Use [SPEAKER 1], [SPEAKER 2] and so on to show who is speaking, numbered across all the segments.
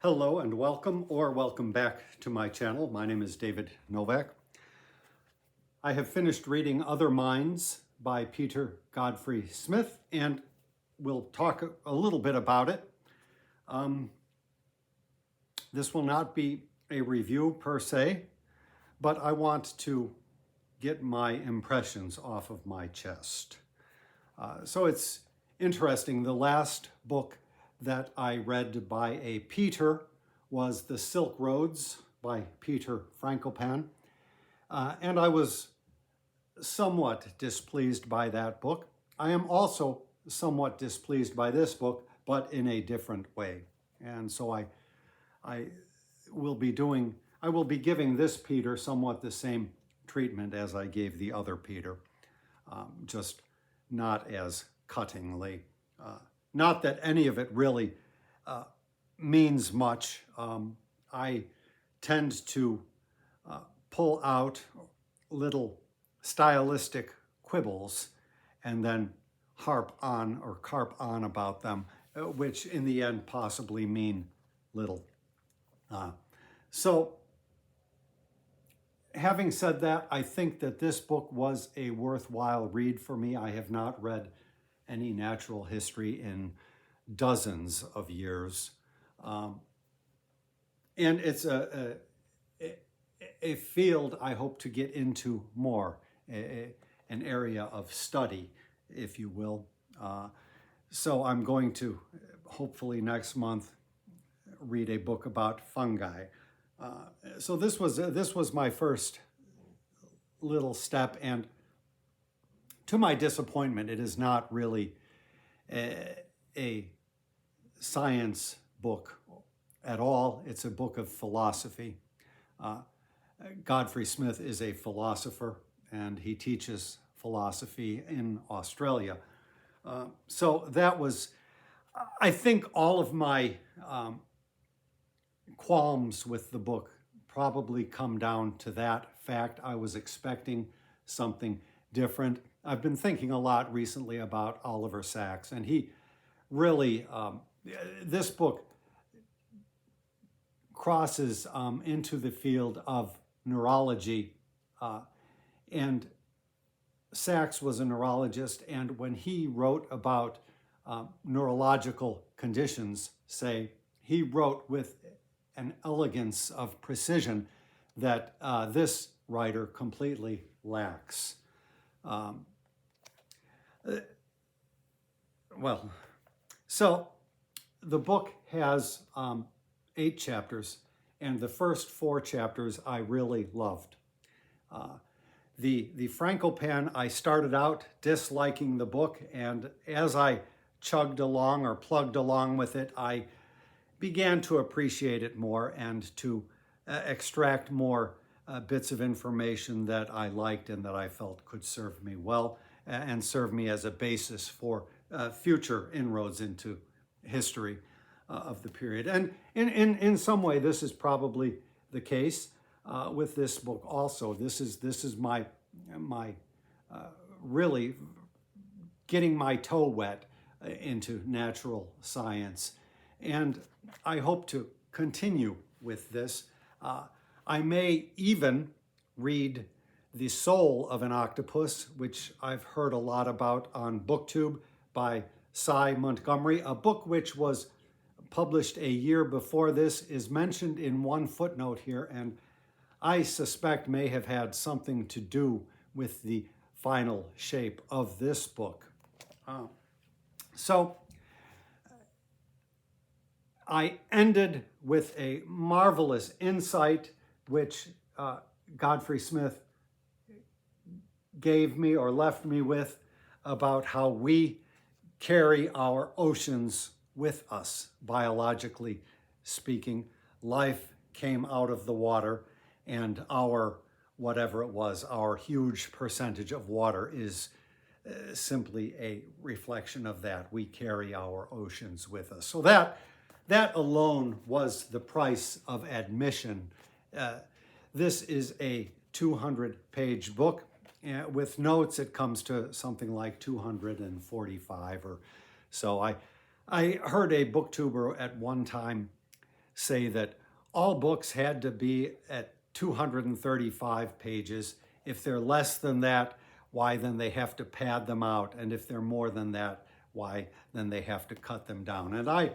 [SPEAKER 1] Hello and welcome, or welcome back to my channel. My name is David Novak. I have finished reading Other Minds by Peter Godfrey Smith, and we'll talk a little bit about it. This will not be a review per se, but I want to get my impressions off of my chest. So it's interesting. The last book that I read by a Peter was The Silk Roads by Peter Frankopan. And I was somewhat displeased by that book. I am also somewhat displeased by this book, but in a different way. And so I will be giving this Peter somewhat the same treatment as I gave the other Peter, just not as cuttingly. Not that any of it really means much. I tend to pull out little stylistic quibbles and then harp on or carp on about them, which in the end possibly mean little. So having said that, I think that this book was a worthwhile read for me. I have not read any natural history in dozens of years. And it's a field I hope to get into more, an area of study, if you will. So I'm going to, hopefully next month, read a book about fungi. So this was my first little step, and to my disappointment, it is not really a science book at all. It's a book of philosophy. Godfrey Smith is a philosopher, and he teaches philosophy in Australia. So that was, I think, all of my qualms with the book probably come down to that fact. I was expecting something different. I've been thinking a lot recently about Oliver Sacks, and he really, this book crosses into the field of neurology, and Sacks was a neurologist, and when he wrote about neurological conditions, say, he wrote with an elegance of precision that this writer completely lacks. So the book has 8 chapters, and the first 4 chapters I really loved. The Frankopan, I started out disliking the book, and as I chugged along or plugged along with it, I began to appreciate it more and to extract more bits of information that I liked and that I felt could serve me well and serve me as a basis for future inroads into history of the period. And in some way, this is probably the case with this book also. This is my really getting my toe wet into natural science. And I hope to continue with this. I may even read The Soul of an Octopus, which I've heard a lot about on BookTube by Cy Montgomery. A book which was published a year before this is mentioned in one footnote here, and I suspect may have had something to do with the final shape of this book. So I ended with a marvelous insight which Godfrey Smith gave me or left me with about how we carry our oceans with us, biologically speaking. Life came out of the water, and our, whatever it was, our huge percentage of water is simply a reflection of that. We carry our oceans with us. So that alone was the price of admission. This is a 200-page book. With notes, it comes to something like 245 or so. I heard a booktuber at one time say that all books had to be at 235 pages. If they're less than that, why then they have to pad them out. And if they're more than that, why then they have to cut them down. And I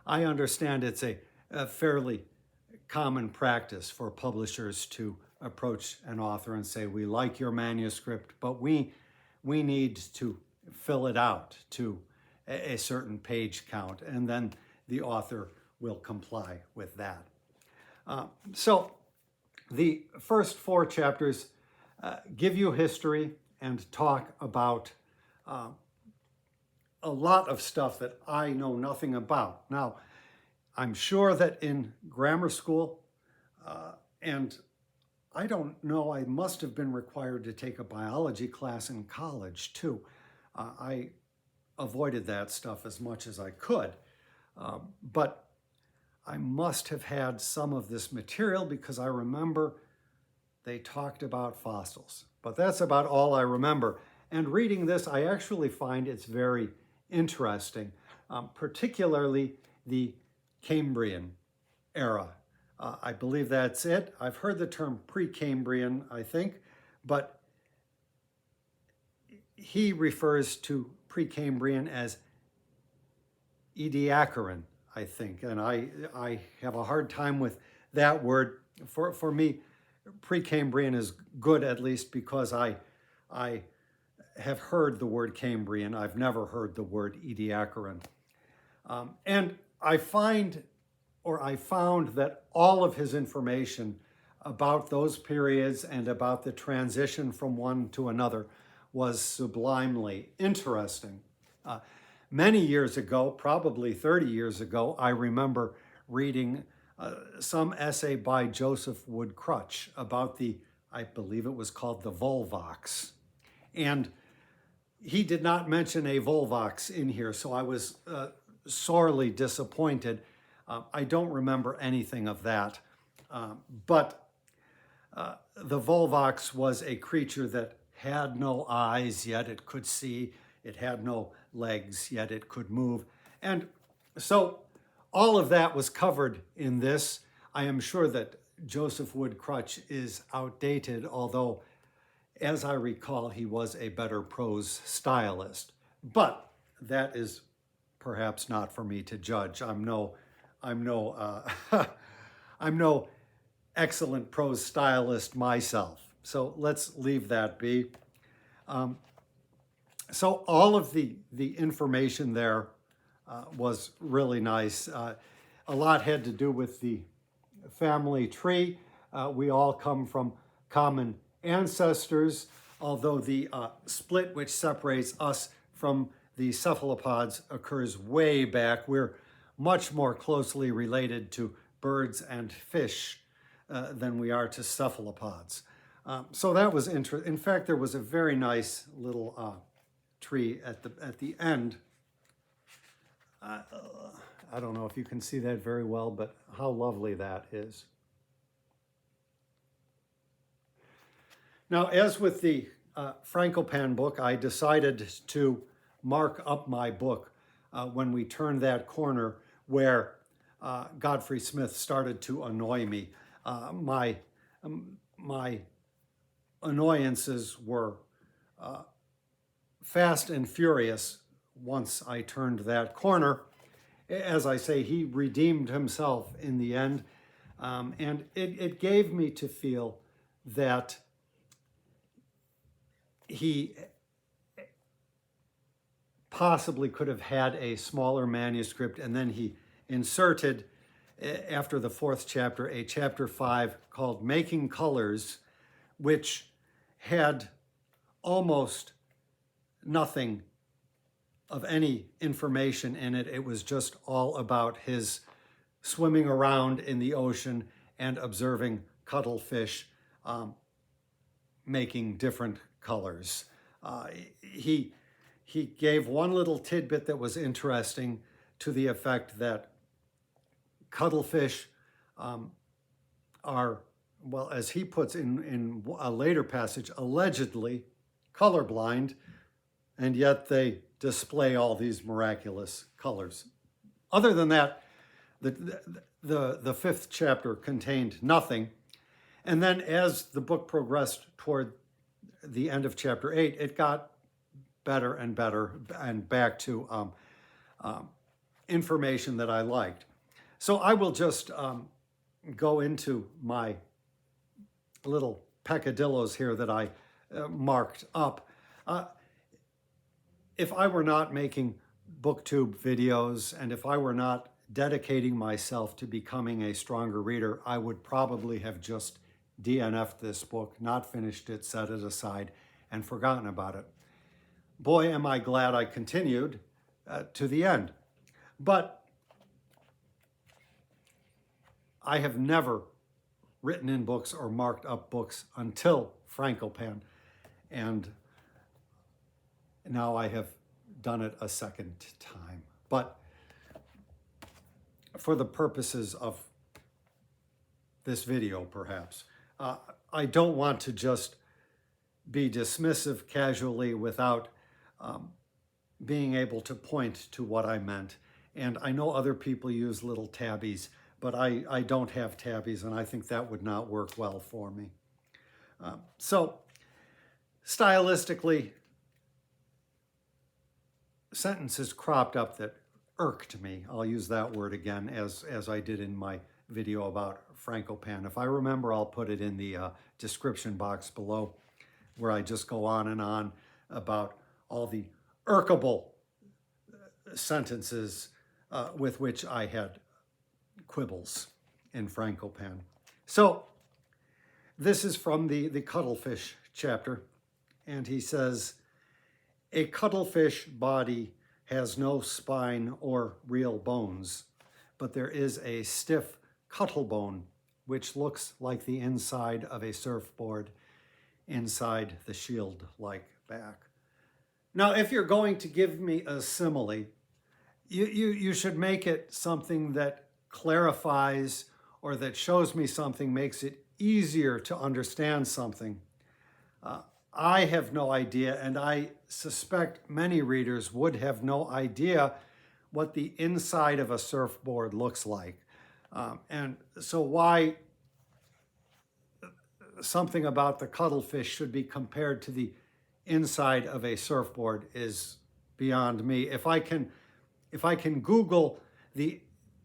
[SPEAKER 1] understand it's a fairly common practice for publishers to approach an author and say, we like your manuscript, but we need to fill it out to a certain page count, and then the author will comply with that. So the first 4 chapters give you history and talk about a lot of stuff that I know nothing about. Now, I'm sure that in grammar school, and I don't know, I must have been required to take a biology class in college too. I avoided that stuff as much as I could, but I must have had some of this material because I remember they talked about fossils. But that's about all I remember. And reading this, I actually find it's very interesting, particularly the Cambrian era. I believe that's it. I've heard the term Precambrian, I think, but he refers to Precambrian as Ediacaran, I think, and I have a hard time with that word. For me, Precambrian is good, at least because I have heard the word Cambrian. I've never heard the word Ediacaran. And I found that all of his information about those periods and about the transition from one to another was sublimely interesting. Many years ago, probably 30 years ago, I remember reading some essay by Joseph Wood Crutch about I believe it was called the Volvox. And he did not mention a Volvox in here, so I was sorely disappointed. I don't remember anything of that. But the Volvox was a creature that had no eyes, yet it could see. It had no legs, yet it could move. And so all of that was covered in this. I am sure that Joseph Wood Crutch is outdated, although, as I recall, he was a better prose stylist. But that is perhaps not for me to judge. I'm no excellent prose stylist myself. So let's leave that be. So all of the information there was really nice. A lot had to do with the family tree. We all come from common ancestors, although the split which separates us from the cephalopods occurs way back. We're much more closely related to birds and fish than we are to cephalopods. So that was interesting. In fact, there was a very nice little tree at the end. I don't know if you can see that very well, but how lovely that is. Now, as with the Frankopan book, I decided to mark up my book when we turned that corner where Godfrey Smith started to annoy me. My annoyances were fast and furious once I turned that corner. As I say, he redeemed himself in the end, and it gave me to feel that he possibly could have had a smaller manuscript, and then he inserted, after the 4th chapter, a chapter 5 called Making Colors, which had almost nothing of any information in it. It was just all about his swimming around in the ocean and observing cuttlefish making different colors. He gave one little tidbit that was interesting, to the effect that cuttlefish are, well, as he puts in a later passage, allegedly colorblind, and yet they display all these miraculous colors. Other than that, the fifth chapter contained nothing. And then as the book progressed toward the end of chapter 8, it got better and better and back to information that I liked. So I will just go into my little peccadillos here that I marked up. If I were not making booktube videos and if I were not dedicating myself to becoming a stronger reader, I would probably have just DNF'd this book, not finished it, set it aside, and forgotten about it. Boy, am I glad I continued to the end. But I have never written in books or marked up books until Frankopan, and now I have done it a second time. But for the purposes of this video, perhaps, I don't want to just be dismissive casually without being able to point to what I meant. And I know other people use little tabbies, but I don't have tabbies, and I think that would not work well for me. So, stylistically, sentences cropped up that irked me. I'll use that word again as I did in my video about Frankopan. If I remember, I'll put it in the description box below, where I just go on and on about all the irkable sentences with which I had quibbles in Frankopan. So this is from the cuttlefish chapter, and he says, "A cuttlefish body has no spine or real bones, but there is a stiff cuttlebone which looks like the inside of a surfboard inside the shield-like back." Now, if you're going to give me a simile, you should make it something that clarifies or that shows me something, makes it easier to understand something. I have no idea, and I suspect many readers would have no idea what the inside of a surfboard looks like. And so why something about the cuttlefish should be compared to the inside of a surfboard is beyond me. If I can Google the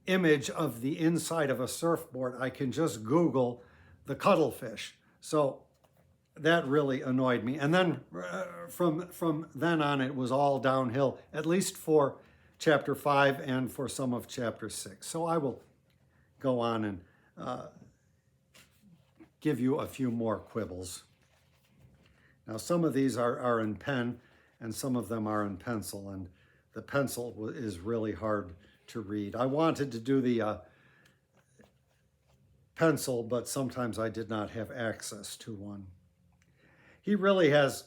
[SPEAKER 1] image of the inside of a surfboard, I can just Google the cuttlefish. So that really annoyed me. And then from then on, it was all downhill, at least for chapter 5 and for some of chapter 6. So I will go on and give you a few more quibbles. Now, some of these are in pen, and some of them are in pencil, and the pencil is really hard to read. I wanted to do the pencil, but sometimes I did not have access to one. He really has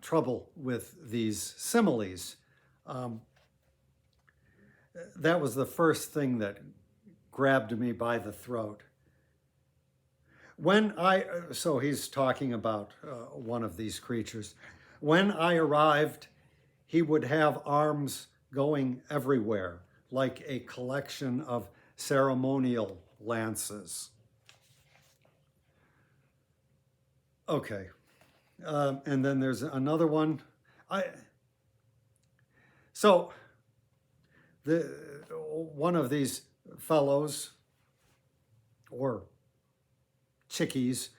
[SPEAKER 1] trouble with these similes. That was the first thing that grabbed me by the throat. So he's talking about one of these creatures. "When I arrived, he would have arms going everywhere, like a collection of ceremonial lances." Okay. And then there's another one. So one of these fellows, or chickies,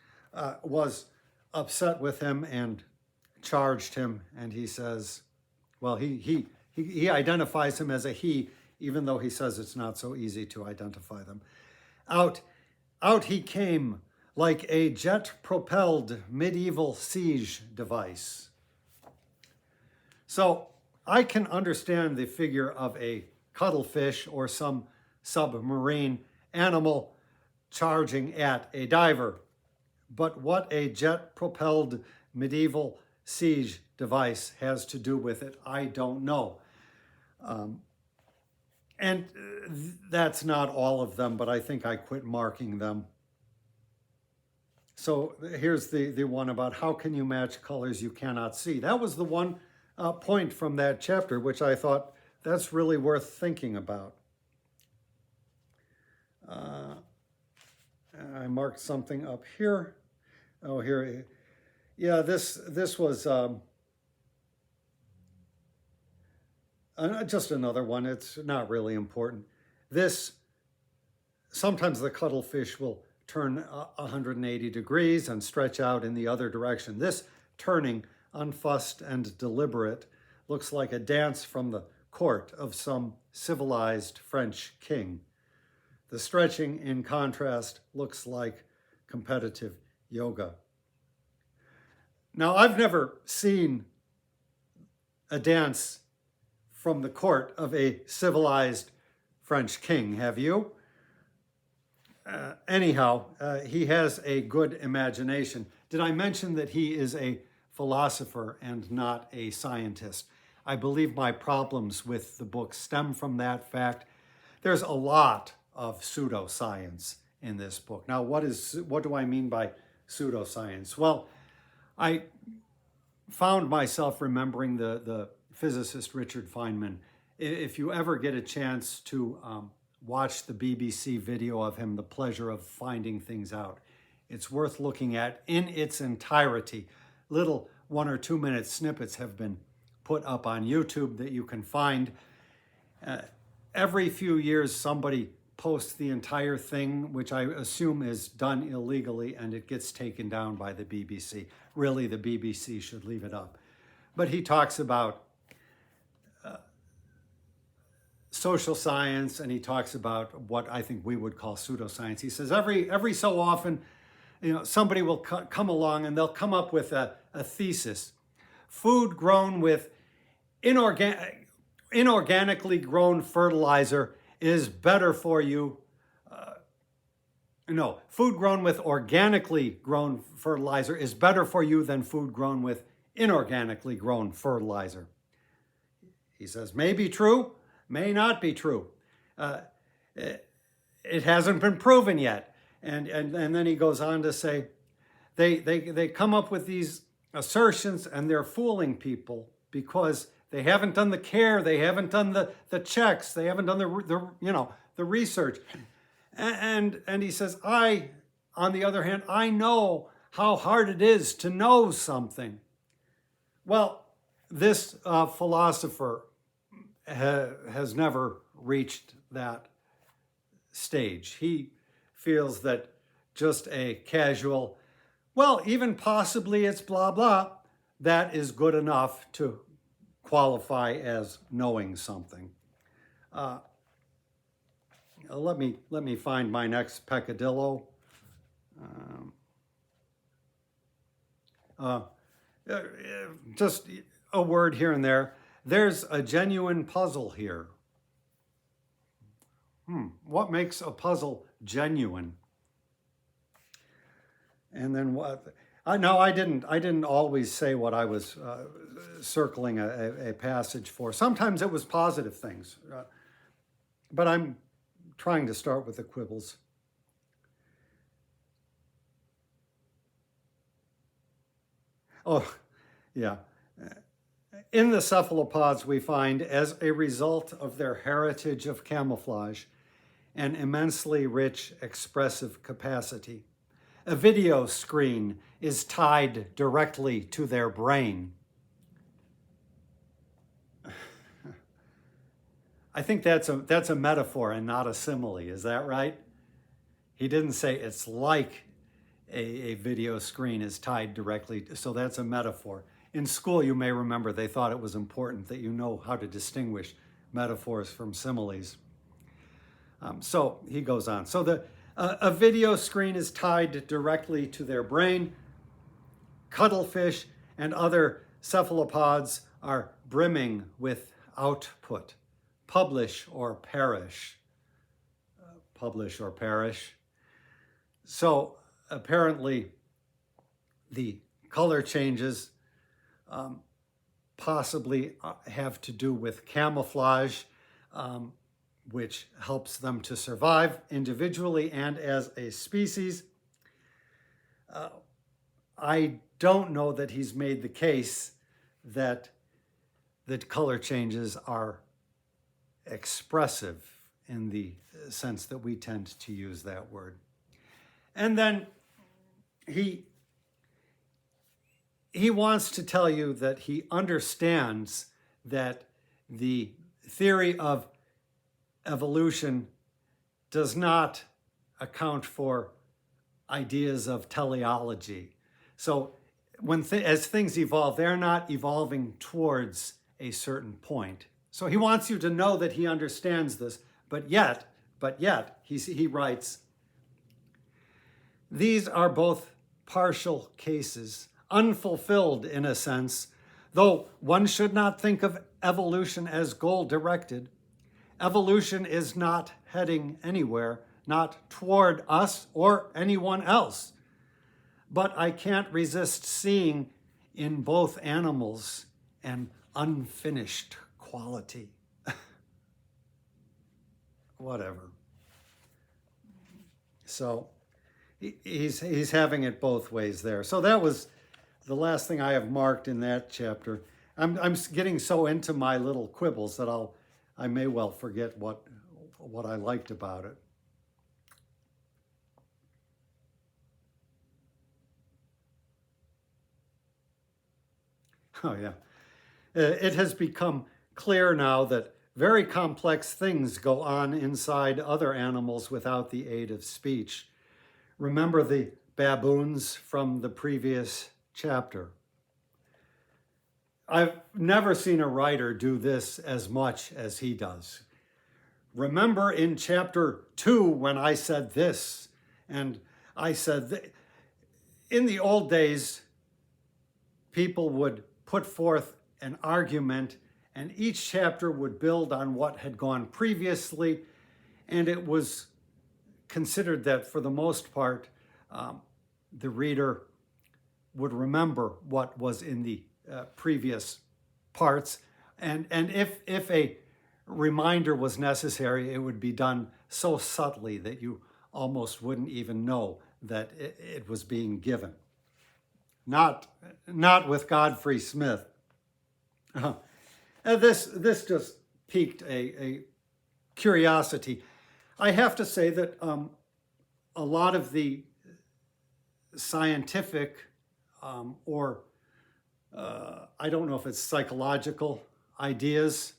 [SPEAKER 1] was upset with him and charged him, and he says, well, he identifies him as a he, even though he says it's not so easy to identify them. Out he came like a jet-propelled medieval siege device. So I can understand the figure of a cuttlefish or some submarine animal charging at a diver, but what a jet-propelled medieval siege device has to do with it, I don't know. And that's not all of them, but I think I quit marking them. So here's the one about how can you match colors you cannot see. That was the one point from that chapter, which I thought that's really worth thinking about. Uh, I marked something up here. Oh, here. Yeah, this was just another one. It's not really important. This, sometimes the cuttlefish will turn 180 degrees and stretch out in the other direction. This turning, unfussed and deliberate, looks like a dance from the court of some civilized French king. The stretching, in contrast, looks like competitive yoga. Now, I've never seen a dance from the court of a civilized French king, have you? Anyhow, he has a good imagination. Did I mention that he is a philosopher and not a scientist? I believe my problems with the book stem from that fact. There's a lot of pseudoscience in this book. Now, what do I mean by pseudoscience? Well, I found myself remembering the physicist Richard Feynman. If you ever get a chance to watch the BBC video of him, The Pleasure of Finding Things Out, it's worth looking at in its entirety. Little 1 or 2 minute snippets have been put up on YouTube that you can find. Every few years, somebody posts the entire thing, which I assume is done illegally, and it gets taken down by the BBC. Really, the BBC should leave it up. But he talks about social science, and he talks about what I think we would call pseudoscience. He says every so often, somebody will come along and they'll come up with a thesis. Food grown with inorganically grown fertilizer is better for you. Food grown with organically grown fertilizer is better for you than food grown with inorganically grown fertilizer. He says, may be true, may not be true. It hasn't been proven yet. And then he goes on to say, they come up with these assertions and they're fooling people because they haven't done the care, they haven't done the checks, they haven't done the research. And he says, on the other hand, I know how hard it is to know something. Well, this philosopher has never reached that stage. He feels that just a casual, well, even possibly it's blah, blah, that is good enough to qualify as knowing something. Let me find my next peccadillo. Just a word here and there. There's a genuine puzzle here. What makes a puzzle genuine? And then what? No, I didn't always say what I was circling a passage for. Sometimes it was positive things, but I'm trying to start with the quibbles. Oh, yeah. In the cephalopods, we find, as a result of their heritage of camouflage, an immensely rich expressive capacity. A video screen is tied directly to their brain. I think that's a metaphor and not a simile. Is that right? He didn't say it's like a video screen is tied directly, so that's a metaphor. In school, you may remember they thought it was important that you know how to distinguish metaphors from similes. So he goes on. So a video screen is tied directly to their brain. Cuttlefish and other cephalopods are brimming with output. Publish or perish. Publish or perish. So apparently the color changes possibly have to do with camouflage, which helps them to survive individually and as a species. I don't know that he's made the case that color changes are expressive in the sense that we tend to use that word. And then he wants to tell you that he understands that the theory of evolution does not account for ideas of teleology. So as things evolve, they're not evolving towards a certain point. So he wants you to know that he understands this, but yet, he writes, these are both partial cases, unfulfilled in a sense, though one should not think of evolution as goal-directed. Evolution is not heading anywhere, not toward us or anyone else. But I can't resist seeing in both animals an unfinished quality. Whatever. So he's having it both ways there. So that was the last thing I have marked in that chapter. I'm getting so into my little quibbles that I may well forget what I liked about it. Oh, yeah. It has become clear now that very complex things go on inside other animals without the aid of speech. Remember the baboons from the previous chapter. I've never seen a writer do this as much as he does. Remember in chapter 2 when I said this, and I said, in the old days, people would put forth an argument, and each chapter would build on what had gone previously, and it was considered that for the most part, the reader would remember what was in the previous parts, and if a reminder was necessary, it would be done so subtly that you almost wouldn't even know that it was being given. Not with Godfrey Smith. This just piqued a curiosity. I have to say that a lot of the scientific or I don't know if it's psychological ideas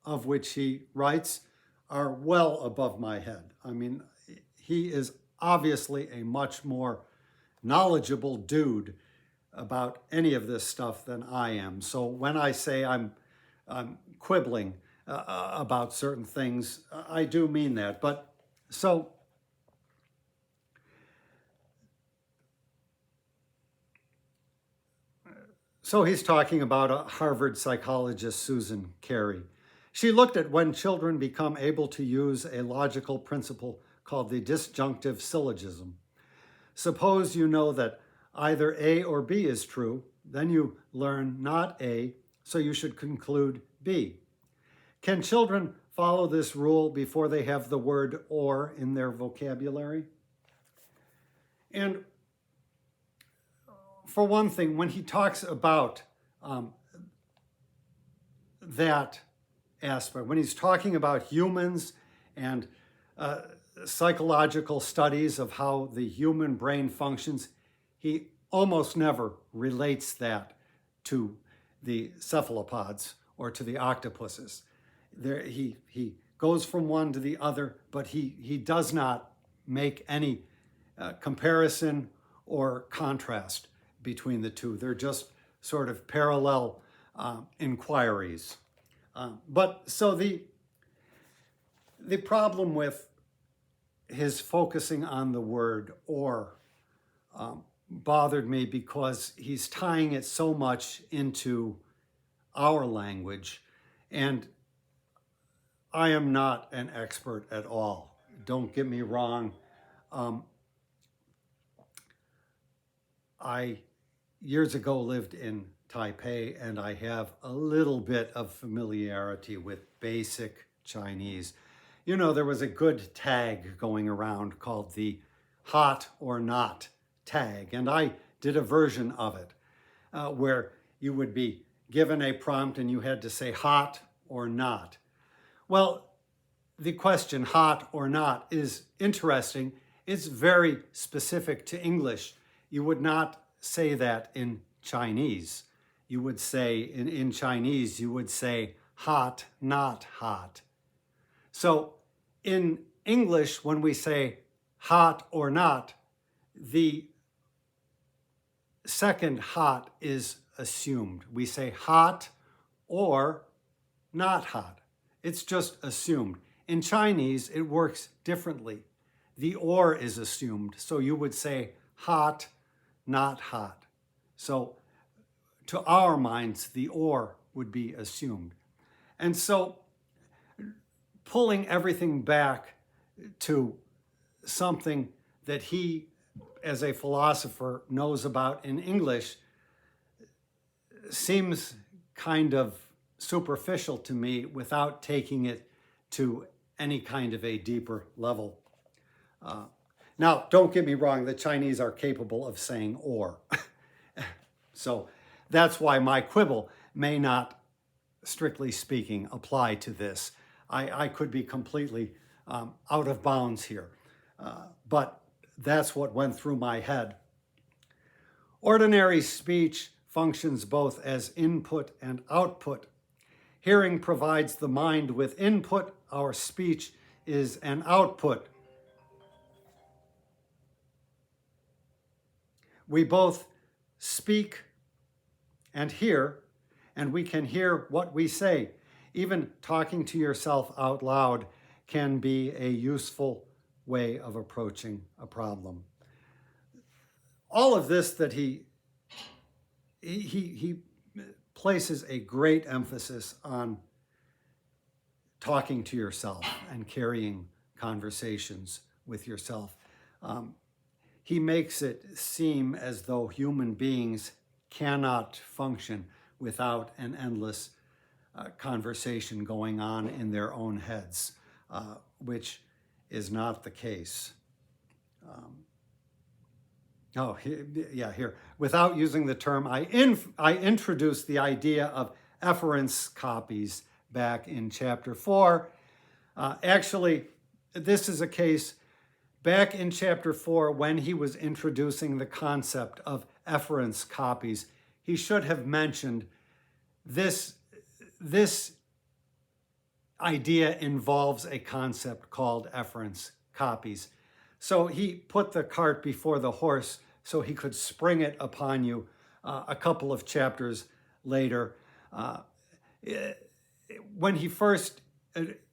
[SPEAKER 1] of which he writes are well above my head. I mean, he is obviously a much more knowledgeable dude about any of this stuff than I am. So when I say I'm quibbling about certain things, I do mean that. But so he's talking about a Harvard psychologist, Susan Carey. She looked at when children become able to use a logical principle called the disjunctive syllogism. Suppose you know that either A or B is true, then you learn not A, so you should conclude B. Can children follow this rule before they have the word or in their vocabulary? And for one thing, when he talks about that aspect, when he's talking about humans and psychological studies of how the human brain functions, he almost never relates that to the cephalopods or to the octopuses. He goes from one to the other, but he does not make any comparison or contrast between the two. They're just sort of parallel inquiries. But so the problem with his focusing on the word or bothered me because he's tying it so much into our language, and I am not an expert at all. Don't get me wrong. I years ago lived in Taipei, and I have a little bit of familiarity with basic Chinese. You know, there was a good tag going around called the hot or not tag, and I did a version of it where you would be given a prompt and you had to say hot or not. Well, the question hot or not is interesting. It's very specific to English. You would not say that in Chinese. You would say, in Chinese, you would say hot, not hot. So in English, when we say hot or not, the second hot is assumed. We say hot or not hot. It's just assumed. In Chinese, it works differently. The or is assumed. So you would say hot, not hot. So to our minds, the or would be assumed. And so pulling everything back to something that he, as a philosopher, knows about in English seems kind of superficial to me without taking it to any kind of a deeper level. Now, don't get me wrong, the Chinese are capable of saying or. So that's why my quibble may not, strictly speaking, apply to this. I could be completely out of bounds here. But that's what went through my head. Ordinary speech functions both as input and output. Hearing provides the mind with input. Our speech is an output. We both speak and hear, and we can hear what we say. Even talking to yourself out loud can be a useful way of approaching a problem. All of this that he places a great emphasis on talking to yourself and carrying conversations with yourself. He makes it seem as though human beings cannot function without an endless conversation going on in their own heads, which is not the case. Here. Without using the term, I introduced the idea of efference copies back in chapter 4. Actually, this is a case back in chapter 4 when he was introducing the concept of efference copies. He should have mentioned this idea involves a concept called efference copies. So he put the cart before the horse so he could spring it upon you a couple of chapters later. When he first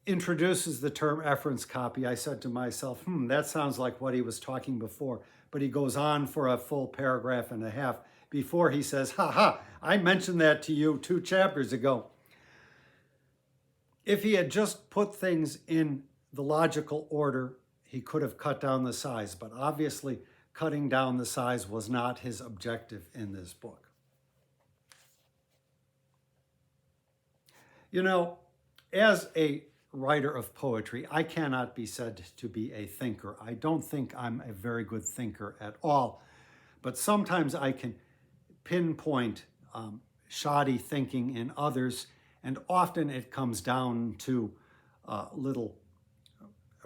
[SPEAKER 1] introduces the term efference copy, I said to myself, that sounds like what he was talking before. But he goes on for a full paragraph and a half before he says, I mentioned that to you 2 chapters ago. If he had just put things in the logical order, he could have cut down the size, but obviously cutting down the size was not his objective in this book. You know, as a writer of poetry, I cannot be said to be a thinker. I don't think I'm a very good thinker at all, but sometimes I can pinpoint shoddy thinking in others, and often it comes down to little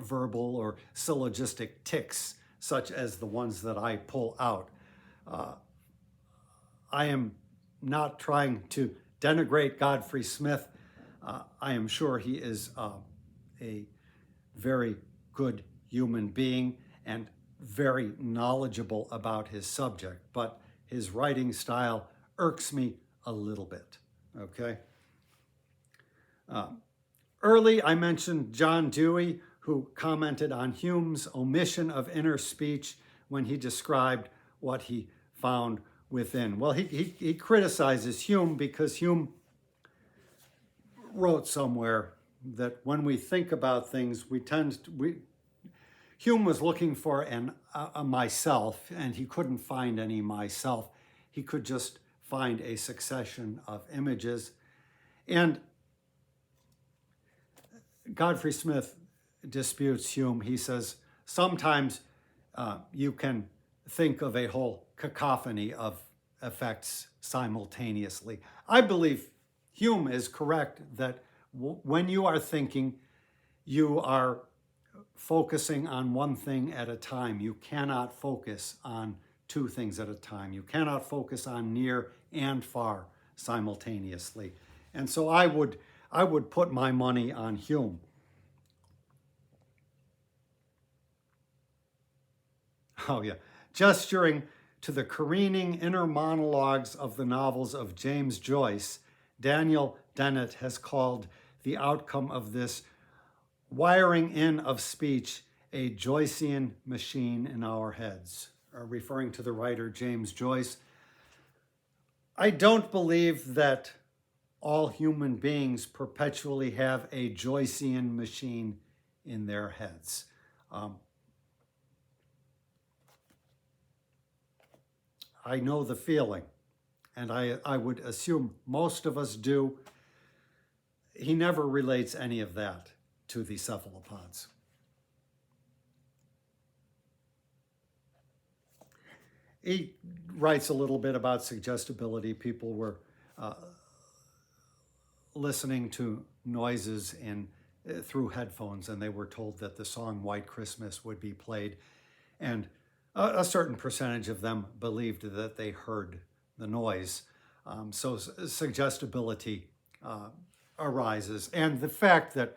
[SPEAKER 1] verbal or syllogistic tics, such as the ones that I pull out. I am not trying to denigrate Godfrey Smith. I am sure he is a very good human being and very knowledgeable about his subject, but his writing style irks me a little bit, okay? Early, I mentioned John Dewey, who commented on Hume's omission of inner speech when he described what he found within. Well, he criticizes Hume because Hume wrote somewhere that when we think about things, Hume was looking for a myself, and he couldn't find any myself. He could just find a succession of images. And Godfrey Smith disputes Hume. He says, sometimes you can think of a whole cacophony of effects simultaneously. I believe Hume is correct that when you are thinking, you are focusing on one thing at a time. You cannot focus on two things at a time. You cannot focus on near and far simultaneously. And so I would put my money on Hume. Oh yeah, gesturing to the careening inner monologues of the novels of James Joyce, Daniel Dennett has called the outcome of this wiring in of speech a Joycean machine in our heads, referring to the writer James Joyce. I don't believe that all human beings perpetually have a Joycean machine in their heads. I know the feeling, and I would assume most of us do. He never relates any of that to the cephalopods. He writes a little bit about suggestibility. People were listening to noises through headphones, and they were told that the song White Christmas would be played, and a certain percentage of them believed that they heard the noise. So suggestibility arises, and the fact that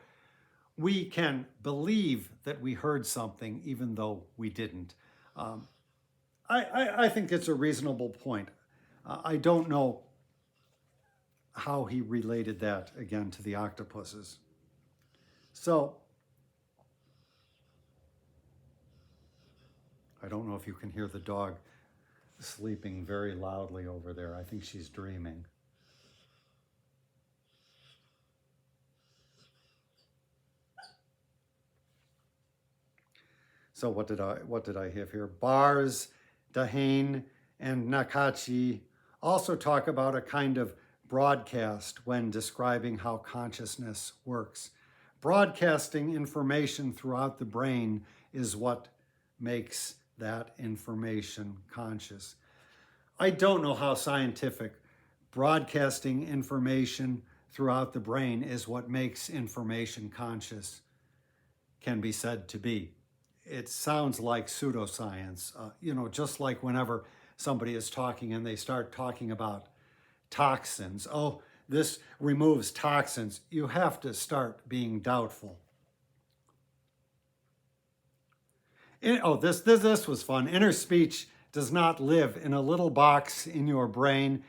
[SPEAKER 1] we can believe that we heard something even though we didn't. I think it's a reasonable point. I don't know how he related that, again, to the octopuses. So, I don't know if you can hear the dog sleeping very loudly over there. I think she's dreaming. So what did I have here? Bars, Dahane, and Nakachi also talk about a kind of broadcast when describing how consciousness works. Broadcasting information throughout the brain is what makes that information conscious. I don't know how scientific broadcasting information throughout the brain is what makes information conscious can be said to be. It sounds like pseudoscience, just like whenever somebody is talking and they start talking about toxins. Oh, this removes toxins. You have to start being doubtful. This was fun. Inner speech does not live in a little box in your brain.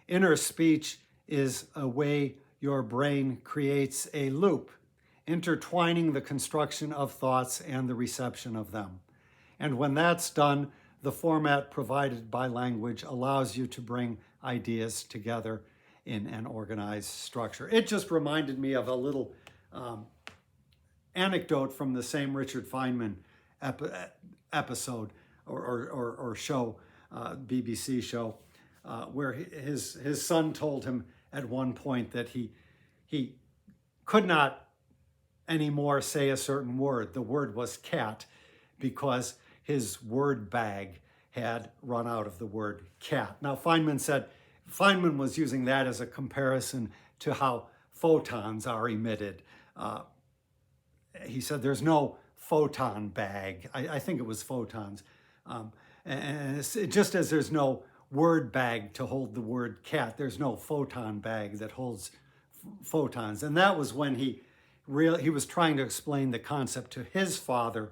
[SPEAKER 1] Inner speech is a way your brain creates a loop, intertwining the construction of thoughts and the reception of them. And when that's done, the format provided by language allows you to bring ideas together in an organized structure. It just reminded me of a little anecdote from the same Richard Feynman episode or show, BBC show, where his son told him at one point that he could not anymore say a certain word. The word was cat, because his word bag had run out of the word cat. Now Feynman was using that as a comparison to how photons are emitted. He said there's no photon bag. I think it was photons. And just as there's no word bag to hold the word cat, there's no photon bag that holds photons. And that was when he was trying to explain the concept to his father,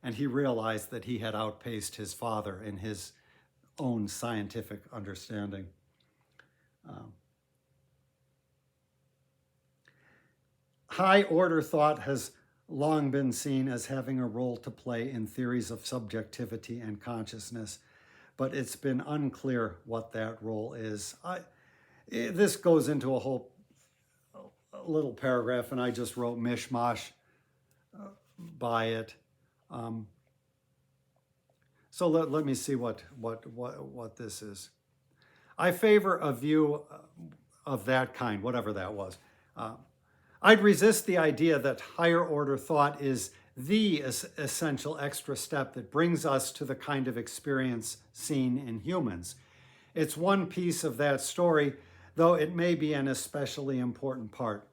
[SPEAKER 1] and he realized that he had outpaced his father in his own scientific understanding. High order thought has long been seen as having a role to play in theories of subjectivity and consciousness, but it's been unclear what that role is. This goes into a whole little paragraph, and I just wrote mishmash by it. So let me see what this is. I favor a view of that kind, whatever that was. I'd resist the idea that higher order thought is the essential extra step that brings us to the kind of experience seen in humans. It's one piece of that story, though it may be an especially important part.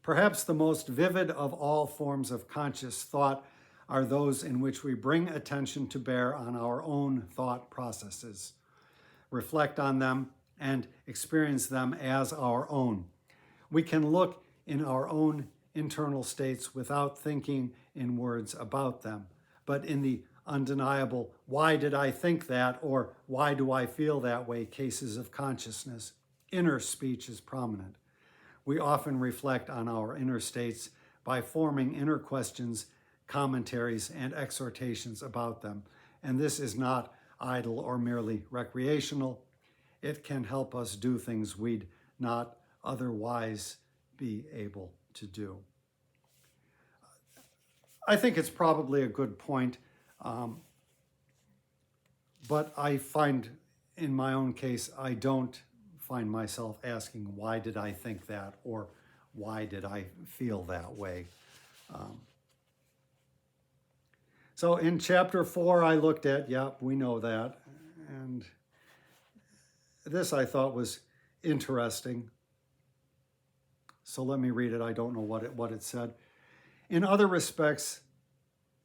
[SPEAKER 1] Perhaps the most vivid of all forms of conscious thought are those in which we bring attention to bear on our own thought processes, reflect on them, and experience them as our own. We can look in our own internal states without thinking in words about them, but in the undeniable, why did I think that, or why do I feel that way cases of consciousness, inner speech is prominent. We often reflect on our inner states by forming inner questions, commentaries, and exhortations about them. And this is not idle or merely recreational. It can help us do things we'd not otherwise be able to do. I think it's probably a good point, but I find in my own case, I don't find myself asking, why did I think that, or why did I feel that way? So in chapter 4, I looked at, we know that, and this I thought was interesting. So let me read it. I don't know what it said. In other respects,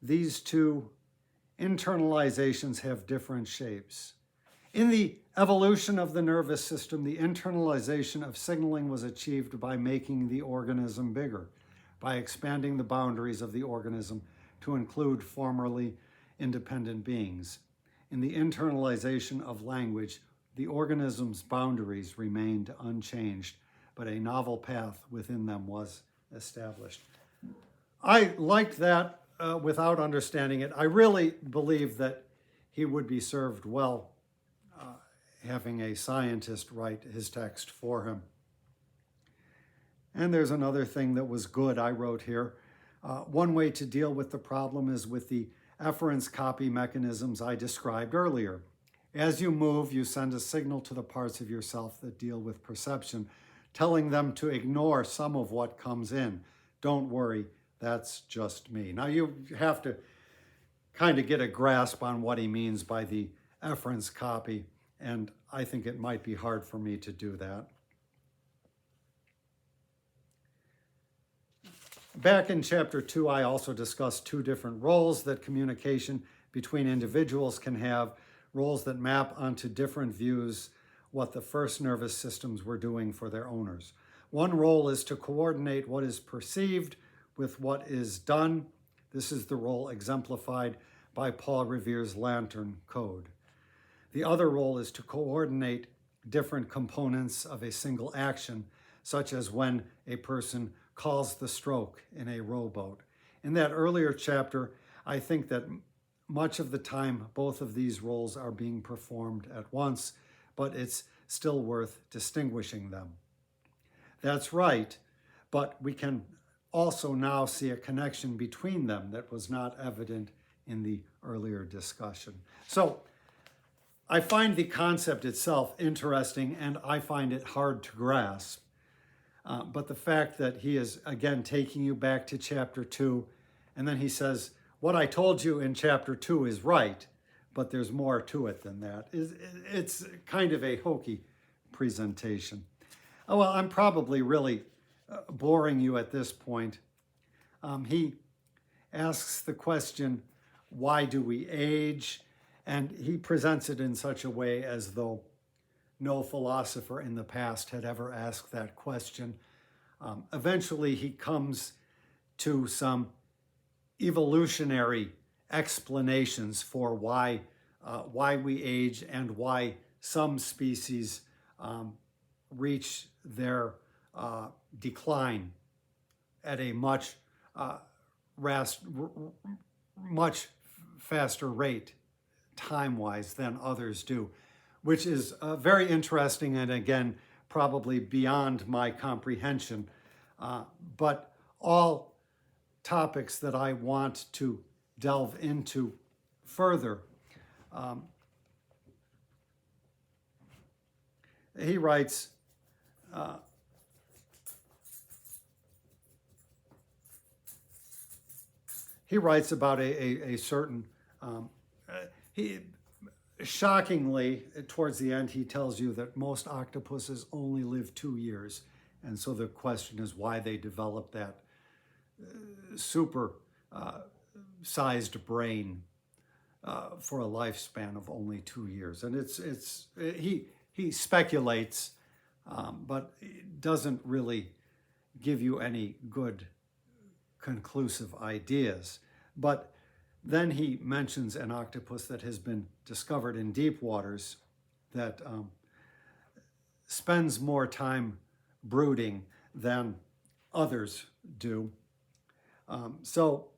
[SPEAKER 1] these two internalizations have different shapes. In the evolution of the nervous system, the internalization of signaling was achieved by making the organism bigger, by expanding the boundaries of the organism to include formerly independent beings. In the internalization of language, the organism's boundaries remained unchanged, but a novel path within them was established. I liked that without understanding it. I really believe that he would be served well having a scientist write his text for him. And there's another thing that was good I wrote here. One way to deal with the problem is with the efference copy mechanisms I described earlier. As you move, you send a signal to the parts of yourself that deal with perception, telling them to ignore some of what comes in. Don't worry, that's just me. Now you have to kind of get a grasp on what he means by the efference copy, and I think it might be hard for me to do that. Back in chapter 2, I also discussed two different roles that communication between individuals can have, roles that map onto different views what the first nervous systems were doing for their owners. One role is to coordinate what is perceived with what is done. This is the role exemplified by Paul Revere's lantern code. The other role is to coordinate different components of a single action, such as when a person calls the stroke in a rowboat. In that earlier chapter, I think that much of the time both of these roles are being performed at once, but it's still worth distinguishing them. That's right, but we can also now see a connection between them that was not evident in the earlier discussion. So I find the concept itself interesting, and I find it hard to grasp. But the fact that he is, again, taking you back to chapter 2, and then he says, what I told you in chapter 2 is right, but there's more to it than that. It's kind of a hokey presentation. Oh, well, I'm probably really boring you at this point. He asks the question, why do we age? And he presents it in such a way as though no philosopher in the past had ever asked that question. Eventually, he comes to some evolutionary explanations for why we age and why some species reach their decline at a much faster rate time-wise than others do, which is very interesting and, again, probably beyond my comprehension, but all topics that I want to delve into further. He writes, about a certain, shockingly, towards the end, he tells you that most octopuses only live 2 years, And so the question is why they developed that super sized brain for a lifespan of only 2 years. And he speculates, but it doesn't really give you any good conclusive ideas. But then he mentions an octopus that has been discovered in deep waters that spends more time brooding than others do. So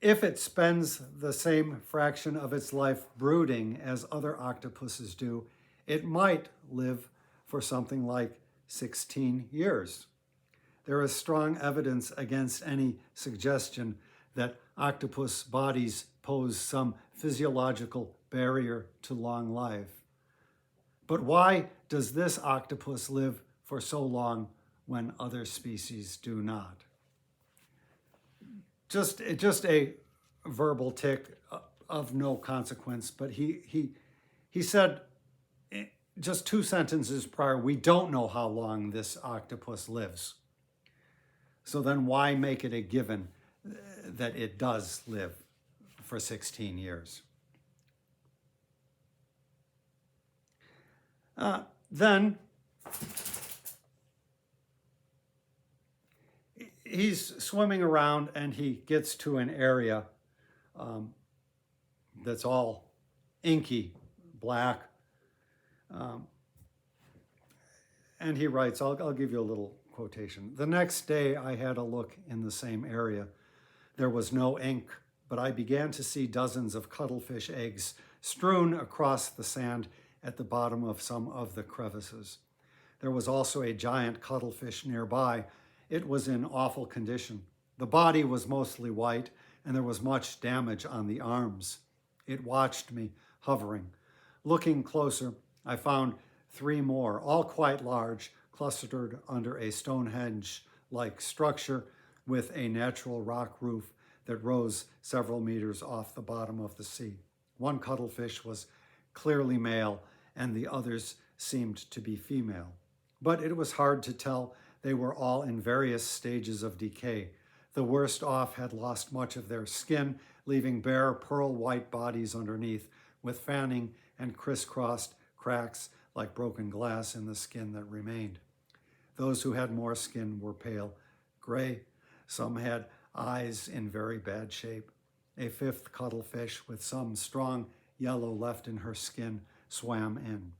[SPEAKER 1] if it spends the same fraction of its life brooding as other octopuses do, it might live for something like 16 years. There is strong evidence against any suggestion that octopus bodies pose some physiological barrier to long life. But why does this octopus live for so long when other species do not? Just a verbal tick of no consequence, but he said just 2 sentences prior, we don't know how long this octopus lives. So then why make it a given that it does live for 16 years? Then he's swimming around and he gets to an area that's all inky black. And he writes, I'll give you a little quotation. The next day I had a look in the same area. There was no ink, but I began to see dozens of cuttlefish eggs strewn across the sand at the bottom of some of the crevices. There was also a giant cuttlefish nearby. It was in awful condition. The body was mostly white, and there was much damage on the arms. It watched me, hovering. Looking closer, I found 3 more, all quite large, clustered under a Stonehenge-like structure with a natural rock roof that rose several meters off the bottom of the sea. One cuttlefish was clearly male, and the others seemed to be female. But it was hard to tell. They were all in various stages of decay. The worst off had lost much of their skin, leaving bare pearl-white bodies underneath, with fanning and crisscrossed cracks like broken glass in the skin that remained. Those who had more skin were pale gray. Some had eyes in very bad shape. A 5th cuttlefish with some strong yellow left in her skin swam in.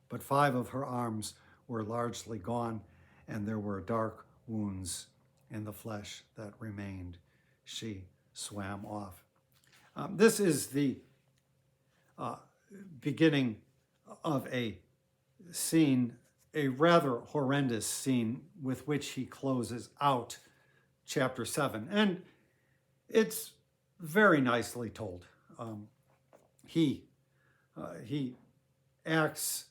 [SPEAKER 1] But 5 of her arms were largely gone, and there were dark wounds in the flesh that remained. She swam off. This is the beginning of a scene, a rather horrendous scene with which he closes out chapter 7. And it's very nicely told. He acts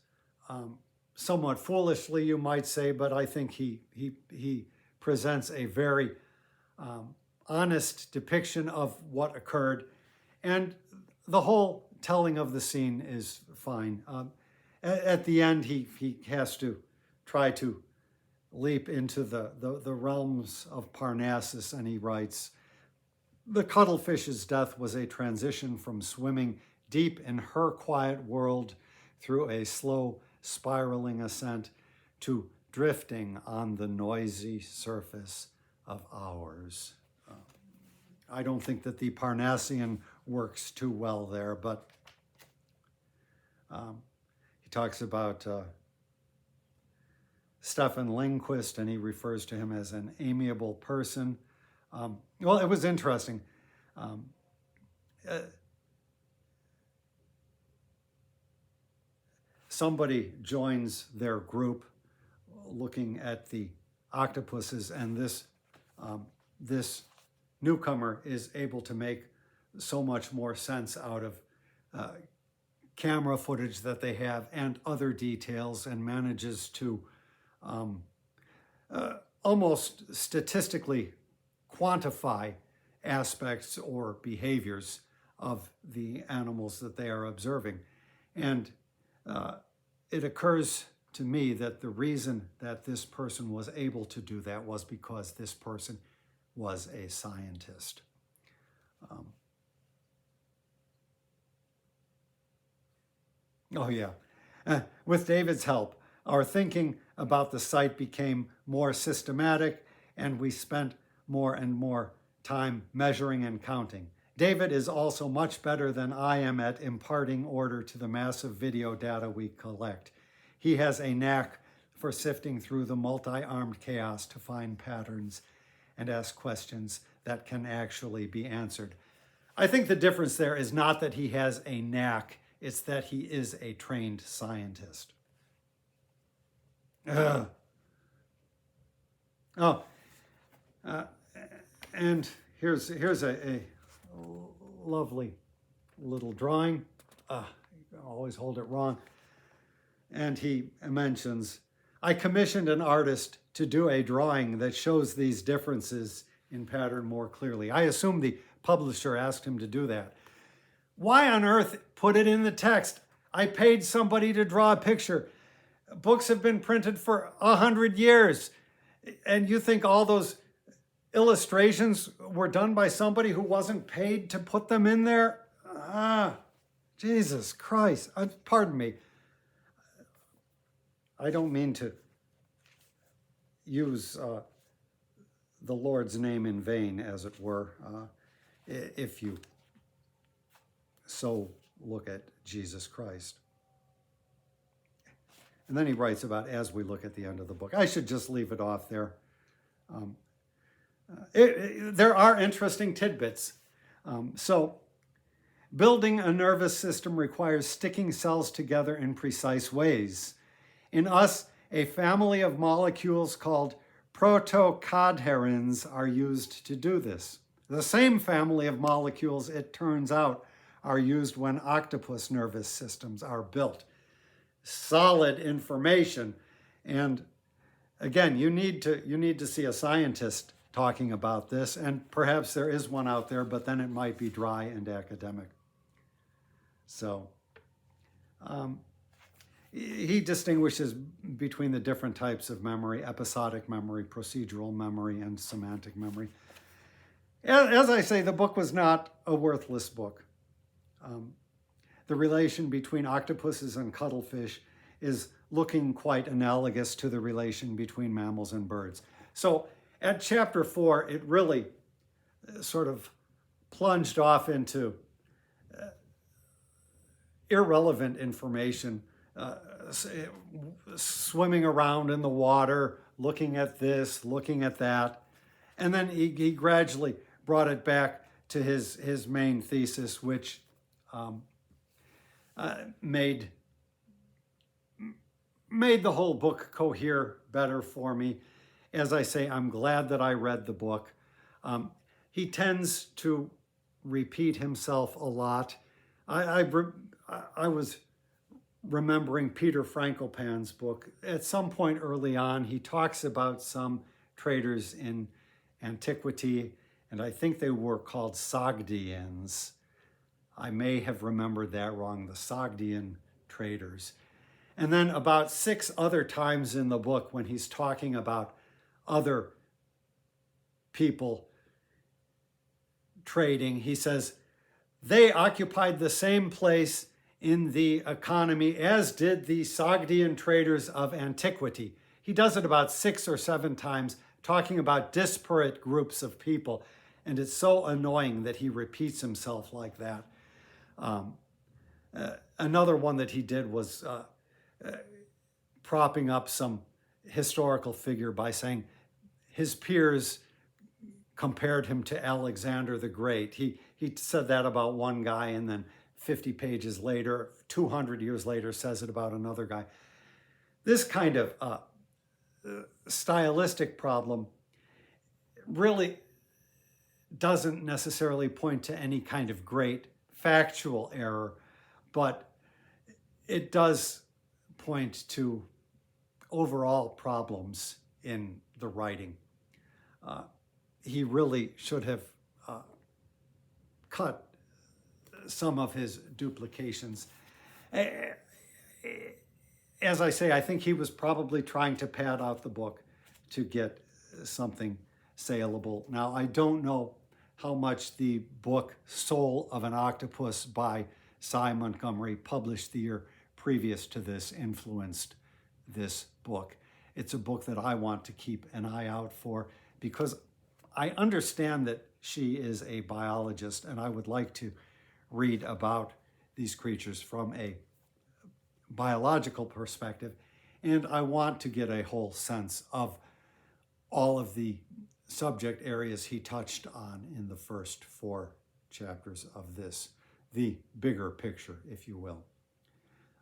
[SPEAKER 1] somewhat foolishly, you might say, but I think he presents a very honest depiction of what occurred. And the whole telling of the scene is fine. At the end, he has to try to leap into the realms of Parnassus, and he writes, the cuttlefish's death was a transition from swimming deep in her quiet world through a slow spiraling ascent to drifting on the noisy surface of ours. I don't think that the Parnassian works too well there, but he talks about Stefan Lindquist, and he refers to him as an amiable person. Well, it was interesting. Somebody joins their group looking at the octopuses, and this newcomer is able to make so much more sense out of camera footage that they have and other details, and manages to almost statistically quantify aspects or behaviors of the animals that they are observing. And it occurs to me that the reason that this person was able to do that was because this person was a scientist. Oh yeah. With David's help, our thinking about the site became more systematic, and we spent more and more time measuring and counting. David is also much better than I am at imparting order to the massive video data we collect. He has a knack for sifting through the multi-armed chaos to find patterns and ask questions that can actually be answered. I think the difference there is not that he has a knack, it's that he is a trained scientist. And here's a lovely little drawing. I always hold it wrong. And he mentions, I commissioned an artist to do a drawing that shows these differences in pattern more clearly. I assume the publisher asked him to do that. Why on earth put it in the text? I paid somebody to draw a picture. Books have been printed for 100 years. And you think all those illustrations were done by somebody who wasn't paid to put them in there? Jesus Christ. Pardon me. I don't mean to use the Lord's name in vain, as it were, if you so look at Jesus Christ. And then he writes about as we look at the end of the book. I should just leave it off there. There are interesting tidbits. So building a nervous system requires sticking cells together in precise ways. In us, a family of molecules called protocoadherins are used to do this. The same family of molecules, it turns out, are used when octopus nervous systems are built. Solid information. And again, you need to see a scientist talking about this, and perhaps there is one out there, but then it might be dry and academic. So he distinguishes between the different types of memory: episodic memory, procedural memory, and semantic memory. As I say, the book was not a worthless book. The relation between octopuses and cuttlefish is looking quite analogous to the relation between mammals and birds. So at chapter 4, it really sort of plunged off into irrelevant information, swimming around in the water, looking at this, looking at that. And then he gradually brought it back to his main thesis, which made the whole book cohere better for me. As I say, I'm glad that I read the book. He tends to repeat himself a lot. I was remembering Peter Frankopan's book. At some point early on, he talks about some traders in antiquity, and I think they were called Sogdians. I may have remembered that wrong, the Sogdian traders. And then about 6 other times in the book, when he's talking about other people trading, he says, they occupied the same place in the economy as did the Sogdian traders of antiquity. He does it about 6 or 7 times, talking about disparate groups of people. And it's so annoying that he repeats himself like that. Another one that he did was propping up some historical figure by saying his peers compared him to Alexander the Great. He said that about one guy, and then 50 pages later, 200 years later, says it about another guy. This kind of stylistic problem really doesn't necessarily point to any kind of great factual error, but it does point to overall problems in the writing. He really should have cut some of his duplications. As I say, I think he was probably trying to pad out the book to get something saleable. Now, I don't know how much the book Soul of an Octopus by Cy Montgomery, published the year previous to this, influenced this book. It's a book that I want to keep an eye out for because I understand that she is a biologist, and I would like to read about these creatures from a biological perspective, and I want to get a whole sense of all of the subject areas he touched on in the first 4 chapters of this, the bigger picture, if you will.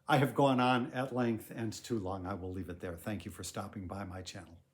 [SPEAKER 1] I have gone on at length and too long. I will leave it there. Thank you for stopping by my channel.